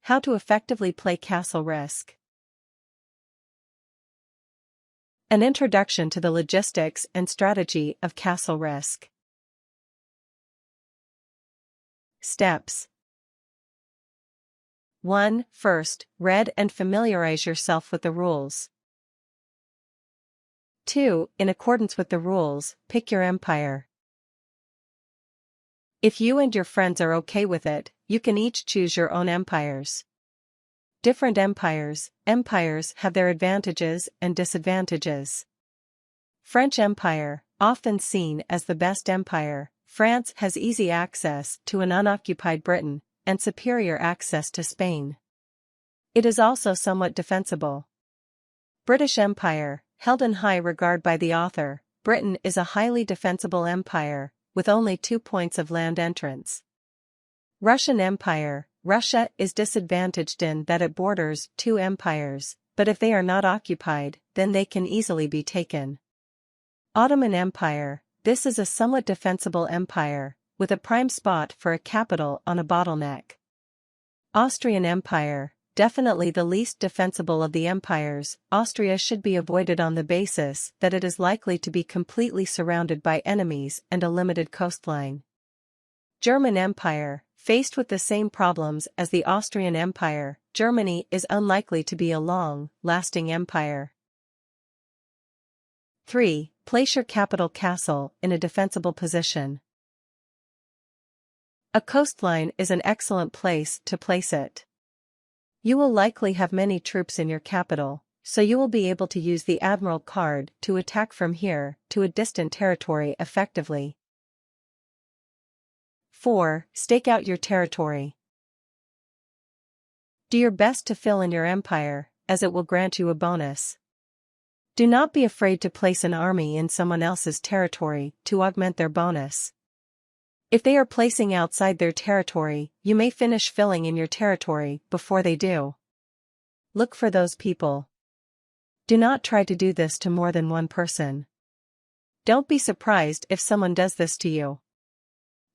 How to effectively play castle risk. An introduction to the logistics and strategy of castle risk. Steps. 1. First, read and familiarize yourself with the rules. 2. In accordance with the rules, pick your empire. If you and your friends are okay with it, you can each choose your own empires. Different empires have their advantages and disadvantages. French Empire, often seen as the best empire, France has easy access to an unoccupied Britain, and superior access to Spain. It is also somewhat defensible. British Empire, held in high regard by the author, Britain is a highly defensible empire, with only 2 points of land entrance. Russian Empire, Russia is disadvantaged in that it borders 2 empires, but if they are not occupied, then they can easily be taken. Ottoman Empire, this is a somewhat defensible empire, with a prime spot for a capital on a bottleneck. Austrian Empire, definitely the least defensible of the empires. Austria should be avoided on the basis that it is likely to be completely surrounded by enemies and a limited coastline. German Empire, faced with the same problems as the Austrian Empire, Germany is unlikely to be a long-lasting empire. 3. Place your capital castle in a defensible position. A coastline is an excellent place to place it. You will likely have many troops in your capital, so you will be able to use the Admiral card to attack from here to a distant territory effectively. 4. Stake out your territory. Do your best to fill in your empire, as it will grant you a bonus. Do not be afraid to place an army in someone else's territory to augment their bonus. If they are placing outside their territory, you may finish filling in your territory before they do. Look for those people. Do not try to do this to more than one person. Don't be surprised if someone does this to you.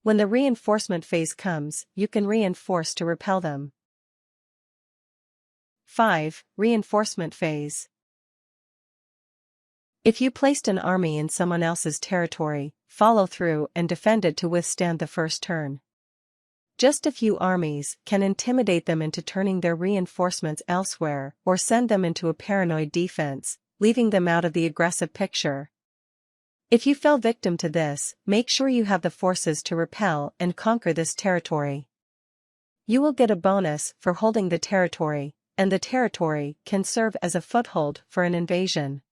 When the reinforcement phase comes, you can reinforce to repel them. 5. Reinforcement phase. If you placed an army in someone else's territory, follow through and defend it to withstand the first turn. Just a few armies can intimidate them into turning their reinforcements elsewhere or send them into a paranoid defense, leaving them out of the aggressive picture. If you fell victim to this, make sure you have the forces to repel and conquer this territory. You will get a bonus for holding the territory, and the territory can serve as a foothold for an invasion.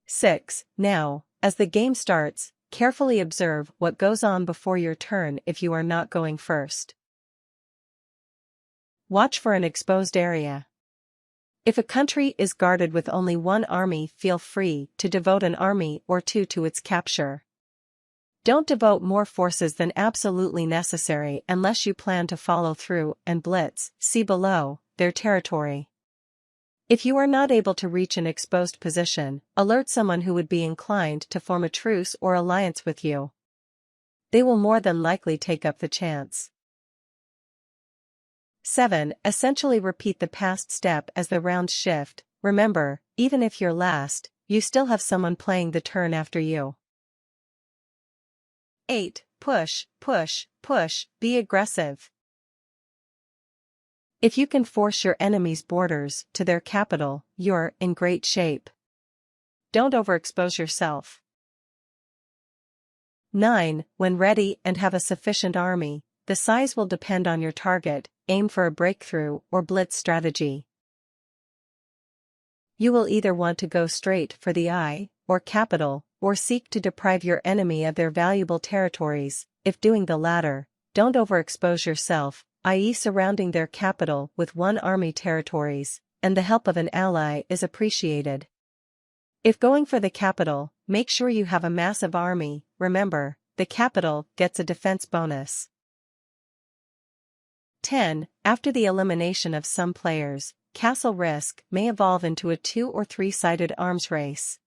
6. Now, as the game starts, carefully observe what goes on before your turn if you are not going first. Watch for an exposed area. If a country is guarded with only one army, feel free to devote an army or two to its capture. Don't devote more forces than absolutely necessary unless you plan to follow through and blitz, see below, their territory. If you are not able to reach an exposed position, alert someone who would be inclined to form a truce or alliance with you. They will more than likely take up the chance. 7. Essentially repeat the past step as the rounds shift. Remember, even if you're last, you still have someone playing the turn after you. 8. Push, push, push, be aggressive. If you can force your enemy's borders to their capital, you're in great shape. Don't overexpose yourself. 9. When ready and have a sufficient army, the size will depend on your target. Aim for a breakthrough or blitz strategy. You will either want to go straight for the eye, or capital, or seek to deprive your enemy of their valuable territories. If doing the latter, don't overexpose yourself, i.e. surrounding their capital with one army territories, and the help of an ally is appreciated. If going for the capital, make sure you have a massive army. Remember, the capital gets a defense bonus. 10. After the elimination of some players, castle risk may evolve into a 2- or 3-sided arms race.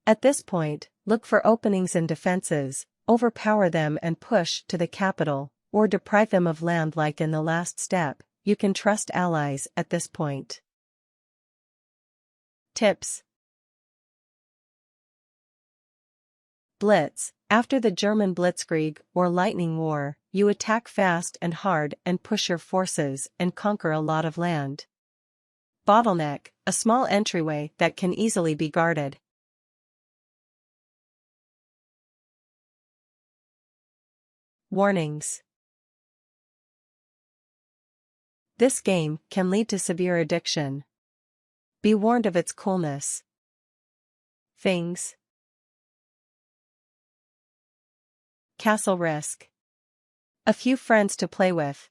At this point, look for openings and defenses, overpower them and push to the capital, or deprive them of land like in the last step. You can trust allies at this point. Tips. Blitz. After the German Blitzkrieg or Lightning War, you attack fast and hard and push your forces and conquer a lot of land. Bottleneck. A small entryway that can easily be guarded. Warnings. This game can lead to severe addiction. Be warned of its coolness. Things. Castle risk. A few friends to play with.